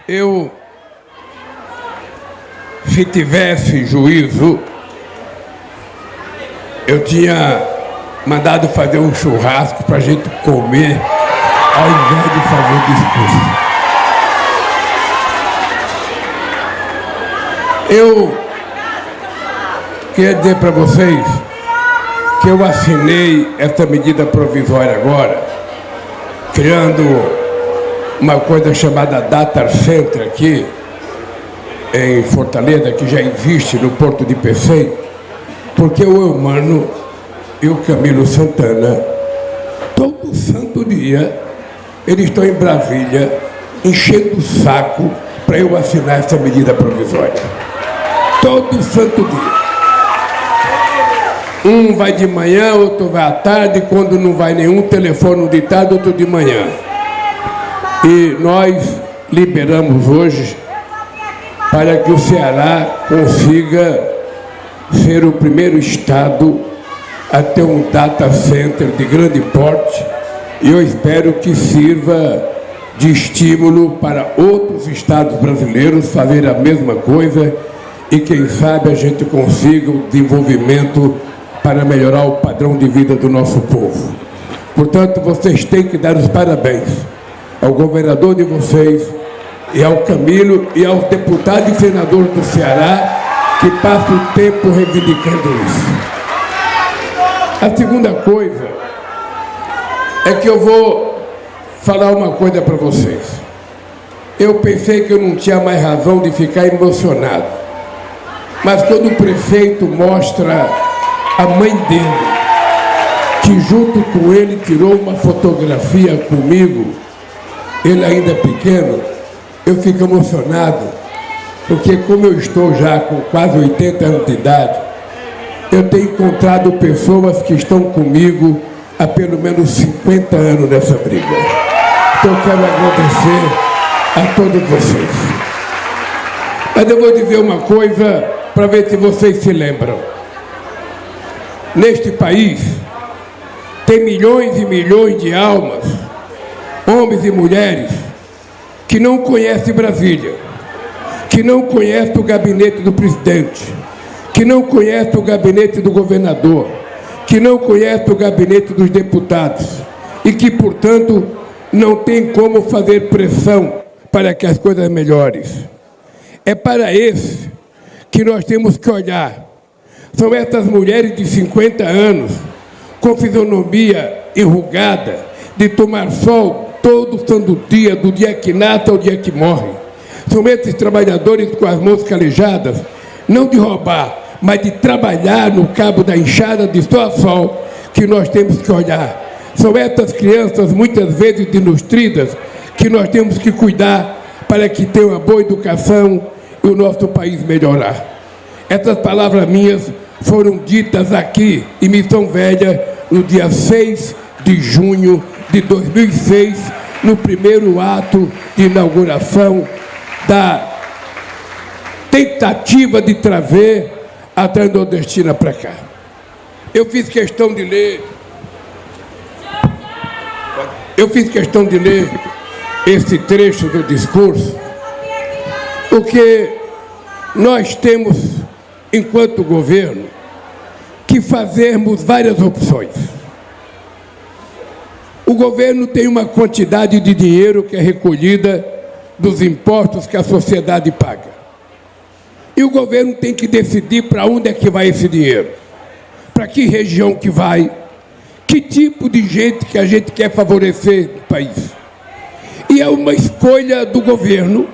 Eu, se tivesse juízo, eu tinha mandado fazer um churrasco para a gente comer, ao invés de fazer discurso. Eu queria dizer para vocês que eu assinei essa medida provisória agora, criando uma coisa chamada Data Center aqui, em Fortaleza, que já existe no Porto de Pecém, porque o Eumano e o Camilo Santana, todo santo dia, eles estão em Brasília, enchendo o saco para eu assinar essa medida provisória. Todo santo dia. Um vai de manhã, outro vai à tarde, quando não vai nenhum, telefone de tarde, outro de manhã. E nós liberamos hoje para que o Ceará consiga ser o primeiro estado a ter um data center de grande porte, e eu espero que sirva de estímulo para outros estados brasileiros fazerem a mesma coisa e quem sabe a gente consiga o desenvolvimento para melhorar o padrão de vida do nosso povo. Portanto, vocês têm que dar os parabéns ao governador de vocês e ao Camilo e aos deputados e senadores do Ceará que passam o tempo reivindicando isso. A segunda coisa é que eu vou falar uma coisa para vocês. Eu pensei que eu não tinha mais razão de ficar emocionado, mas quando o prefeito mostra a mãe dele, que junto com ele tirou uma fotografia comigo, ele ainda é pequeno, eu fico emocionado, porque como eu estou já com quase 80 anos de idade, eu tenho encontrado pessoas que estão comigo há pelo menos 50 anos nessa briga. Então eu quero agradecer a todos vocês. Mas eu vou dizer uma coisa para ver se vocês se lembram. Neste país tem milhões e milhões de almas, homens e mulheres, que não conhecem Brasília, que não conhecem o gabinete do presidente, que não conhecem o gabinete do governador, que não conhecem o gabinete dos deputados e que, portanto, não tem como fazer pressão para que as coisas melhorem. É para esse que nós temos que olhar. São essas mulheres de 50 anos, com fisionomia enrugada, de tomar sol todo santo dia, do dia que nasce ao dia que morre. São esses trabalhadores com as mãos calejadas, não de roubar, mas de trabalhar no cabo da enxada de sol a sol, que nós temos que olhar. São essas crianças, muitas vezes desnutridas, que nós temos que cuidar para que tenham uma boa educação e o nosso país melhorar. Essas palavras minhas foram ditas aqui em Missão Velha, no dia 6 de junho de 2006, no primeiro ato de inauguração da tentativa de trazer a Transnordestina para cá. Eu fiz questão de ler esse trecho do discurso, porque nós temos, enquanto governo, que fazermos várias opções. O governo tem uma quantidade de dinheiro que é recolhida dos impostos que a sociedade paga. E o governo tem que decidir para onde é que vai esse dinheiro, para que região que vai, que tipo de gente que a gente quer favorecer no país. E é uma escolha do governo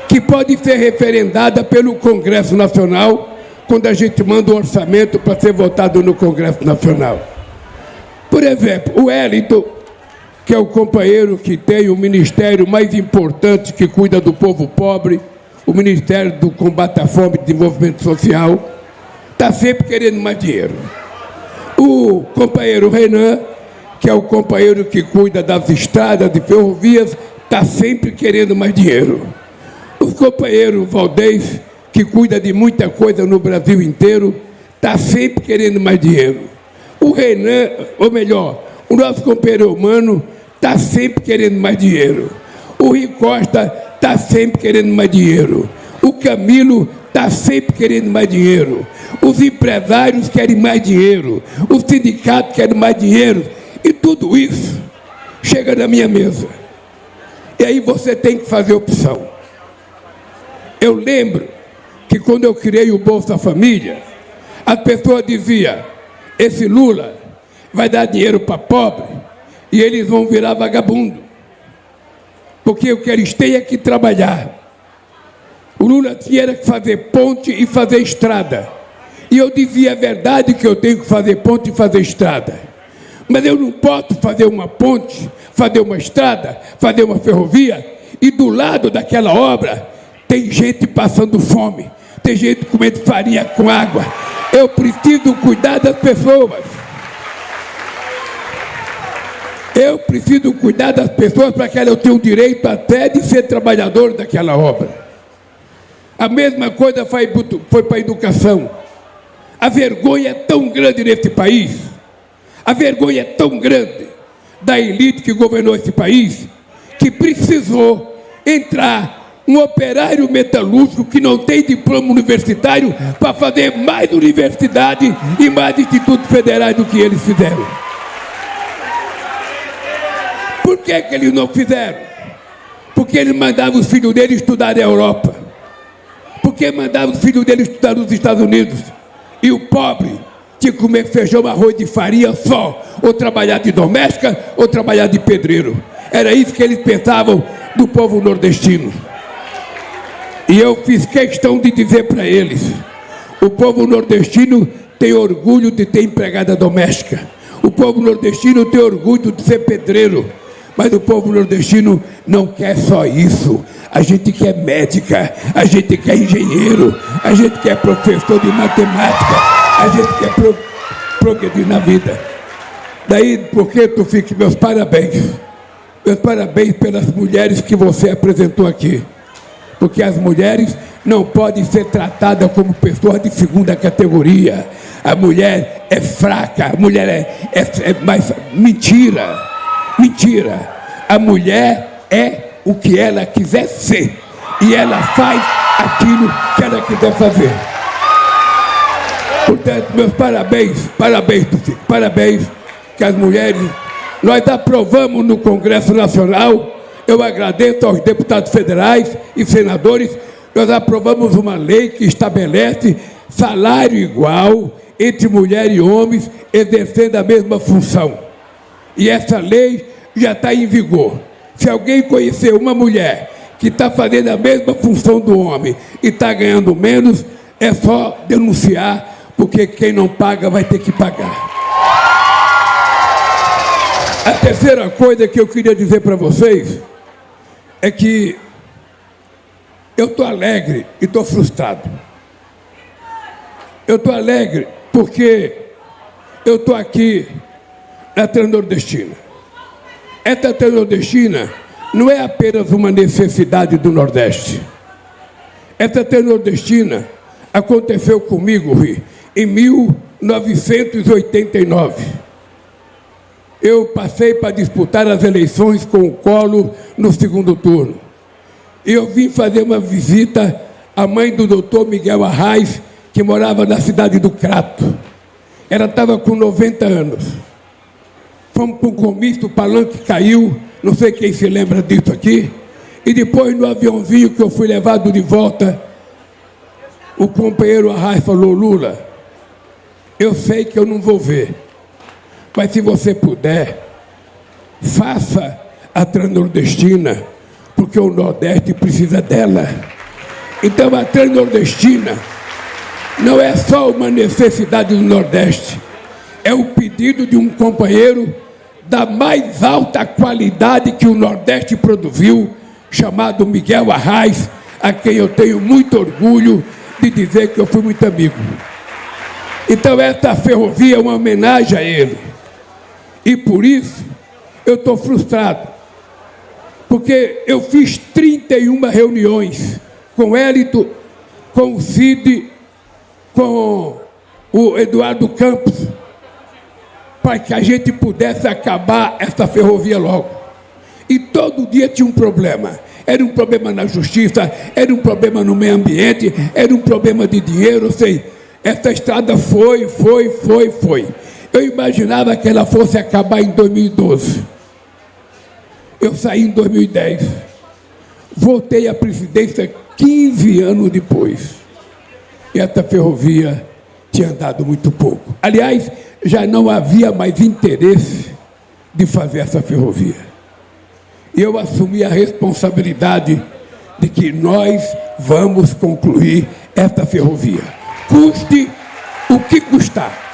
que pode ser referendada pelo Congresso Nacional quando a gente manda o orçamento para ser votado no Congresso Nacional. Por exemplo, o Wellington, que é o companheiro que tem o ministério mais importante que cuida do povo pobre, o Ministério do Combate à Fome e Desenvolvimento Social, está sempre querendo mais dinheiro. O companheiro Renan, que é o companheiro que cuida das estradas e ferrovias, está sempre querendo mais dinheiro. O companheiro Valdez, que cuida de muita coisa no Brasil inteiro, está sempre querendo mais dinheiro. O Renan, ou melhor, o nosso companheiro humano, está sempre querendo mais dinheiro. O Rui Costa está sempre querendo mais dinheiro. O Camilo está sempre querendo mais dinheiro. Os empresários querem mais dinheiro. Os sindicatos querem mais dinheiro. E tudo isso chega na minha mesa. E aí você tem que fazer opção. Eu lembro que quando eu criei o Bolsa Família, a pessoa dizia, esse Lula vai dar dinheiro para pobre e eles vão virar vagabundo. Porque o que eles têm é que trabalhar. O Lula tinha que fazer ponte e fazer estrada. E eu dizia, é verdade que eu tenho que fazer ponte e fazer estrada. Mas eu não posso fazer uma ponte, fazer uma estrada, fazer uma ferrovia, e do lado daquela obra tem gente passando fome, tem gente comendo farinha com água. Eu preciso cuidar das pessoas. Eu preciso cuidar das pessoas para que elas tenham o direito até de ser trabalhador daquela obra. A mesma coisa foi para a educação. A vergonha é tão grande nesse país, a vergonha é tão grande da elite que governou esse país, que precisou entrar um operário metalúrgico que não tem diploma universitário para fazer mais universidade e mais institutos federais do que eles fizeram. Por que eles não fizeram? Porque eles mandavam os filhos deles estudar na Europa. Porque mandavam os filhos deles estudar nos Estados Unidos. E o pobre tinha que comer feijão, arroz de farinha só, ou trabalhar de doméstica, ou trabalhar de pedreiro. Era isso que eles pensavam do povo nordestino. E eu fiz questão de dizer para eles, o povo nordestino tem orgulho de ter empregada doméstica. O povo nordestino tem orgulho de ser pedreiro. Mas o povo nordestino não quer só isso. A gente quer médica, a gente quer engenheiro, a gente quer professor de matemática, a gente quer progredir na vida. Daí, porque tu fica, meus parabéns pelas mulheres que você apresentou aqui. Porque as mulheres não podem ser tratadas como pessoas de segunda categoria. A mulher é fraca, a mulher é mais... Mentira. Mentira, a mulher é o que ela quiser ser e ela faz aquilo que ela quiser fazer. Portanto, meus parabéns, Tufico, parabéns que as mulheres, nós aprovamos no Congresso Nacional, eu agradeço aos deputados federais e senadores, nós aprovamos uma lei que estabelece salário igual entre mulher e homens exercendo a mesma função. E essa lei já está em vigor. Se alguém conhecer uma mulher que está fazendo a mesma função do homem e está ganhando menos, é só denunciar, porque quem não paga vai ter que pagar. A terceira coisa que eu queria dizer para vocês é que eu estou alegre e estou frustrado. Eu estou alegre porque eu estou aqui na Transnordestina. Essa Transnordestina não é apenas uma necessidade do Nordeste. Essa Transnordestina aconteceu comigo, Rui, em 1989. Eu passei para disputar as eleições com o Collor no segundo turno. E eu vim fazer uma visita à mãe do doutor Miguel Arraes, que morava na cidade do Crato. Ela estava com 90 anos. Fomos para um comício, o palanque caiu, não sei quem se lembra disso aqui. E depois, no aviãozinho que eu fui levado de volta, o companheiro Arraes falou: Lula, eu sei que eu não vou ver, mas se você puder, faça a Transnordestina, porque o Nordeste precisa dela. Então a Transnordestina não é só uma necessidade do Nordeste, é o pedido de um companheiro da mais alta qualidade que o Nordeste produziu, chamado Miguel Arraes, a quem eu tenho muito orgulho de dizer que eu fui muito amigo. Então essa ferrovia é uma homenagem a ele. E por isso eu estou frustrado, porque eu fiz 31 reuniões com o Hélito, com o Cid, com o Eduardo Campos, para que a gente pudesse acabar essa ferrovia logo. E todo dia tinha um problema. era um problema na justiça, era um problema no meio ambiente, era um problema de dinheiro, eu sei. Essa estrada foi. Eu imaginava que ela fosse acabar em 2012. Eu saí em 2010. Voltei à presidência 15 anos depois. E essa ferrovia tinha andado muito pouco. Aliás, já não havia mais interesse de fazer essa ferrovia. E eu assumi a responsabilidade de que nós vamos concluir essa ferrovia. Custe o que custar.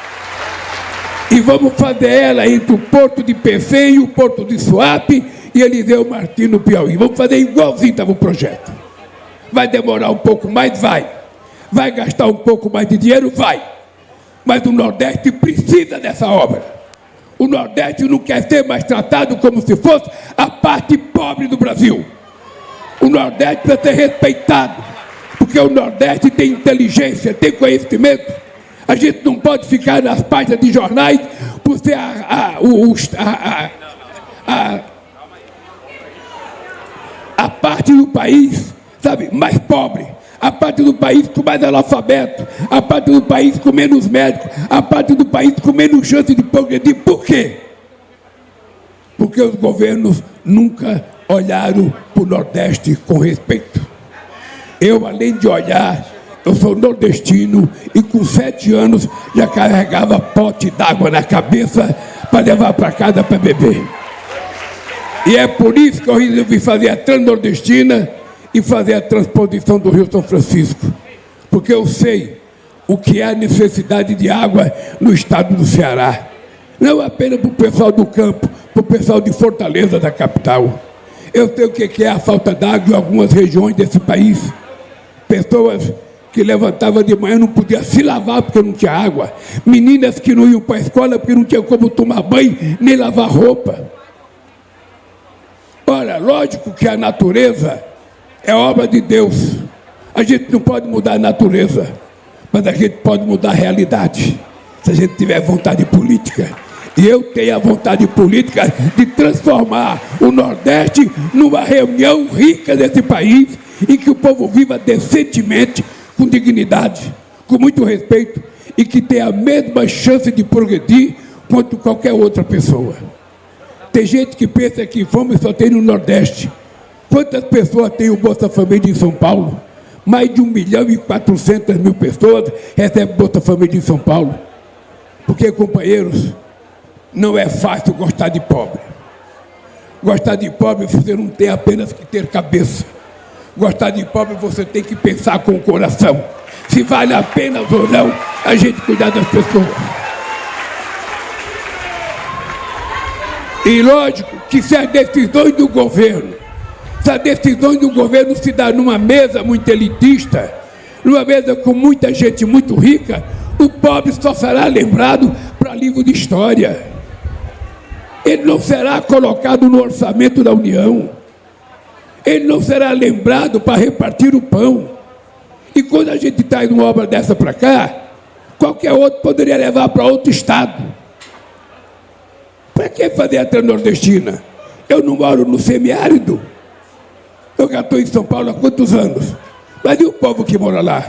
E vamos fazer ela entre o Porto de Pecém, o Porto de Suape e Eliseu Martins, no Piauí. Vamos fazer igualzinho estava o projeto. Vai demorar um pouco mais? Vai. Vai gastar um pouco mais de dinheiro? Vai. Mas o Nordeste precisa dessa obra. O Nordeste não quer ser mais tratado como se fosse a parte pobre do Brasil. O Nordeste precisa ser respeitado, porque o Nordeste tem inteligência, tem conhecimento. A gente não pode ficar nas páginas de jornais por ser a parte do país, sabe, mais pobre, a parte do país com mais analfabeto, a parte do país com menos médicos, a parte do país com menos chance de progredir. Por quê? Porque os governos nunca olharam para o Nordeste com respeito. Eu, além de olhar, eu sou nordestino e com 7 anos já carregava pote d'água na cabeça para levar para casa para beber. E é por isso que eu resolvi fazer a Transnordestina e fazer a transposição do Rio São Francisco. Porque eu sei o que é a necessidade de água no estado do Ceará. Não apenas para o pessoal do campo, para o pessoal de Fortaleza, da capital. Eu sei o que é a falta d'água em algumas regiões desse país. Pessoas que levantavam de manhã não podiam se lavar porque não tinha água. Meninas que não iam para a escola porque não tinham como tomar banho nem lavar roupa. Ora, lógico que a natureza é obra de Deus. A gente não pode mudar a natureza, mas a gente pode mudar a realidade, se a gente tiver vontade política. E eu tenho a vontade política de transformar o Nordeste numa reunião rica desse país, em que o povo viva decentemente, com dignidade, com muito respeito, e que tenha a mesma chance de progredir quanto qualquer outra pessoa. Tem gente que pensa que fome só tem no Nordeste. Quantas pessoas tem o Bolsa Família em São Paulo? Mais de 1.400.000 pessoas recebem Bolsa Família em São Paulo. Porque, companheiros, não é fácil gostar de pobre. Gostar de pobre você não tem apenas que ter cabeça. Gostar de pobre você tem que pensar com o coração. Se vale a pena ou não a gente cuidar das pessoas. E lógico que se as decisões do governo, se dá numa mesa muito elitista, numa mesa com muita gente muito rica, o pobre só será lembrado para livro de história. Ele não será colocado no orçamento da União. Ele não será lembrado para repartir o pão. E quando a gente traz uma obra dessa para cá, qualquer outro poderia levar para outro estado. Para que fazer a Transnordestina? Eu não moro no semiárido. Eu já estou em São Paulo há quantos anos? Mas e o povo que mora lá?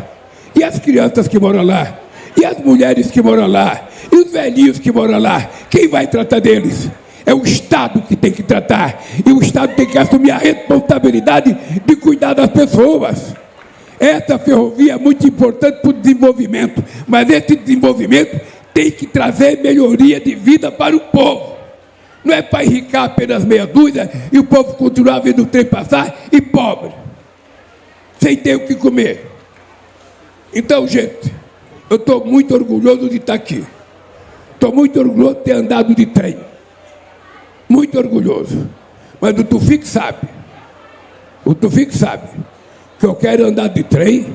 E as crianças que moram lá? E as mulheres que moram lá? E os velhinhos que moram lá? Quem vai tratar deles? É o Estado que tem que tratar. E o Estado tem que assumir a responsabilidade de cuidar das pessoas. Essa ferrovia é muito importante para o desenvolvimento, mas esse desenvolvimento tem que trazer melhoria de vida para o povo. Não é para enricar apenas meia dúzia e o povo continuar vendo o trem passar e pobre, sem ter o que comer. Então, gente, eu estou muito orgulhoso de estar aqui. Estou muito orgulhoso de ter andado de trem. Muito orgulhoso. Mas o Tufik sabe que eu quero andar de trem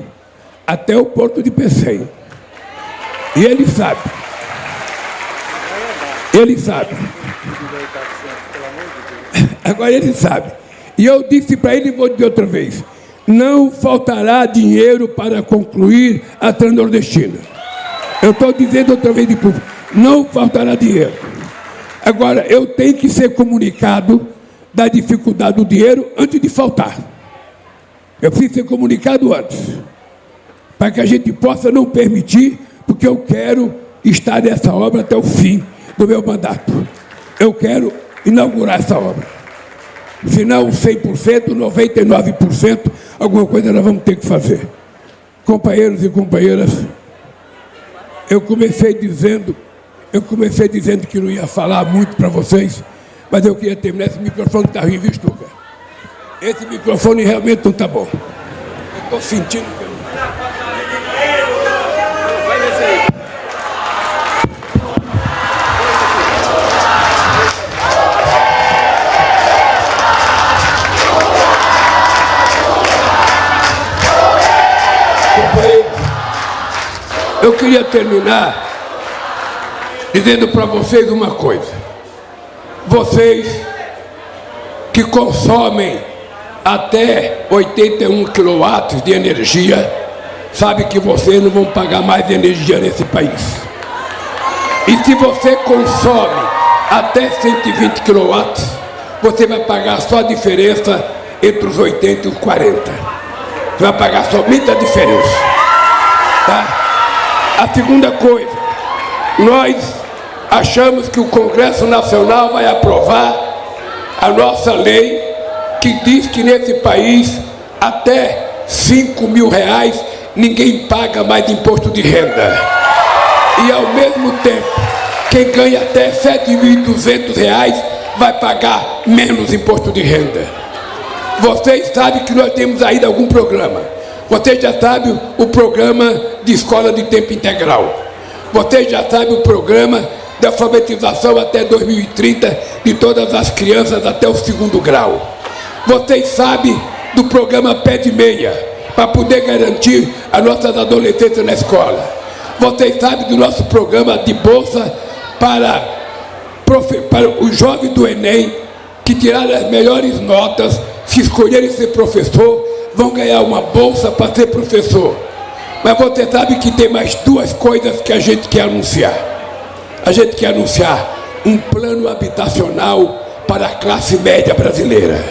até o Porto de Pecém. E ele sabe. Ele sabe. Agora ele sabe. E eu disse para ele, e vou dizer outra vez, não faltará dinheiro para concluir a Transnordestina. Eu estou dizendo outra vez de público, não faltará dinheiro. Agora, eu tenho que ser comunicado da dificuldade do dinheiro antes de faltar. Eu preciso ser comunicado antes, para que a gente possa não permitir, porque eu quero estar nessa obra até o fim do meu mandato. Eu quero inaugurar essa obra. Se não 100%, 99%, alguma coisa nós vamos ter que fazer. Companheiros e companheiras, eu comecei dizendo que não ia falar muito para vocês, mas eu queria terminar. Esse microfone está ruim, viu, Stuka? Esse microfone realmente não está bom. Eu estou sentindo que vai nesse aí. Eu queria terminar dizendo para vocês uma coisa. Vocês que consomem até 81 kW de energia, sabem que vocês não vão pagar mais energia nesse país. E se você consome até 120 kW, você vai pagar só a diferença entre os 80 e os 40. Você vai pagar somente a diferença. Tá? A segunda coisa, nós achamos que o Congresso Nacional vai aprovar a nossa lei que diz que nesse país até R$5.000 ninguém paga mais imposto de renda. E ao mesmo tempo, quem ganha até R$7.200 vai pagar menos imposto de renda. Vocês sabem que nós temos ainda algum programa. Vocês já sabem o programa de escola de tempo integral. Vocês já sabem o programa de alfabetização até 2030 de todas as crianças até o 2º grau. Vocês sabem do programa Pé de Meia, para poder garantir as nossas adolescentes na escola. Vocês sabem do nosso programa de bolsa para os jovens do Enem, que tiraram as melhores notas, se escolherem ser professor, vão ganhar uma bolsa para ser professor. Mas você sabe que tem mais duas coisas que a gente quer anunciar. A gente quer anunciar um plano habitacional para a classe média brasileira,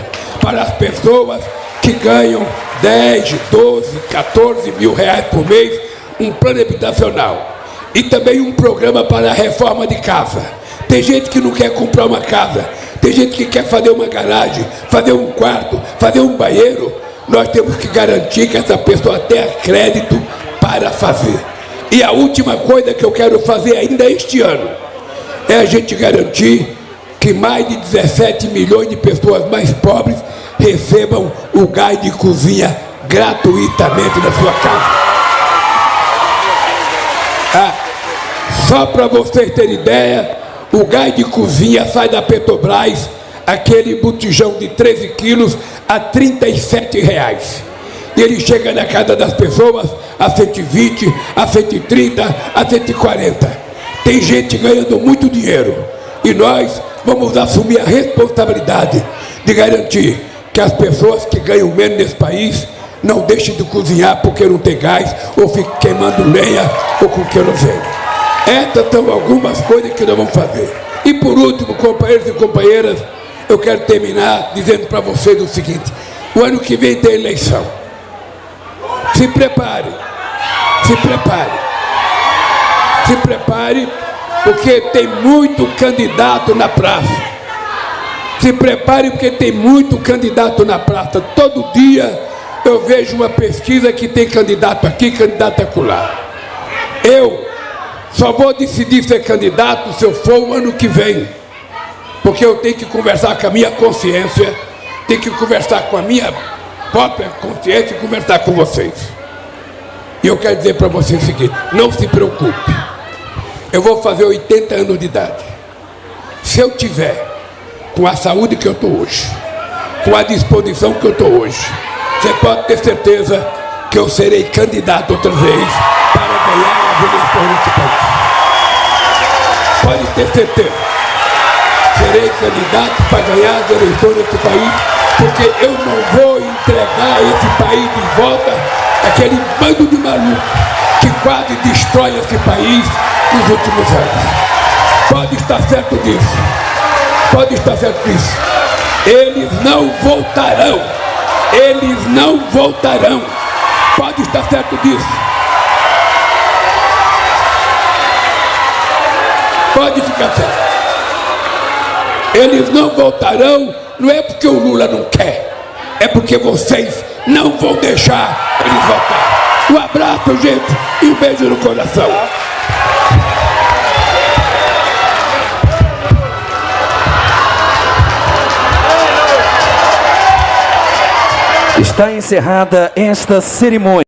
para as pessoas que ganham 10, 12, 14 mil reais por mês, um plano habitacional. E também um programa para a reforma de casa. Tem gente que não quer comprar uma casa, tem gente que quer fazer uma garagem, fazer um quarto, fazer um banheiro. Nós temos que garantir que essa pessoa tenha crédito para fazer. E a última coisa que eu quero fazer ainda este ano é a gente garantir que mais de 17 milhões de pessoas mais pobres recebam o gás de cozinha gratuitamente na sua casa. Só para vocês terem ideia, o gás de cozinha sai da Petrobras, aquele botijão de 13 quilos, a R$37. E ele chega na casa das pessoas a 120, a 130, a 140. Tem gente ganhando muito dinheiro. E nós vamos assumir a responsabilidade de garantir que as pessoas que ganham menos nesse país não deixem de cozinhar porque não tem gás, ou fiquem queimando lenha ou com querosene. Essas são algumas coisas que nós vamos fazer. E por último, companheiros e companheiras, eu quero terminar dizendo para vocês o seguinte: o ano que vem tem eleição. Se prepare, se prepare, se prepare, porque tem muito candidato na praça. Se prepare, porque tem muito candidato na praça. Todo dia eu vejo uma pesquisa que tem candidato aqui, candidato acolá. Eu só vou decidir ser candidato se eu for o ano que vem, porque eu tenho que conversar com a minha consciência, tenho que conversar com a minha própria consciência e conversar com vocês. E eu quero dizer para vocês o seguinte: não se preocupe, eu vou fazer 80 anos de idade. Se eu tiver com a saúde que eu estou hoje, com a disposição que eu estou hoje, você pode ter certeza que eu serei candidato outra vez para ganhar as eleições nesse país. Pode ter certeza. Serei candidato para ganhar as eleições nesse país, porque eu não vou entregar esse país de volta àquele bando de maluco que quase destrói esse país nos últimos anos. Pode estar certo disso. Pode estar certo disso. Eles não voltarão. Eles não voltarão. Pode estar certo disso. Pode ficar certo. Eles não voltarão, não é porque o Lula não quer, é porque vocês não vão deixar eles voltar. Um abraço, gente, e um beijo no coração. Está encerrada esta cerimônia.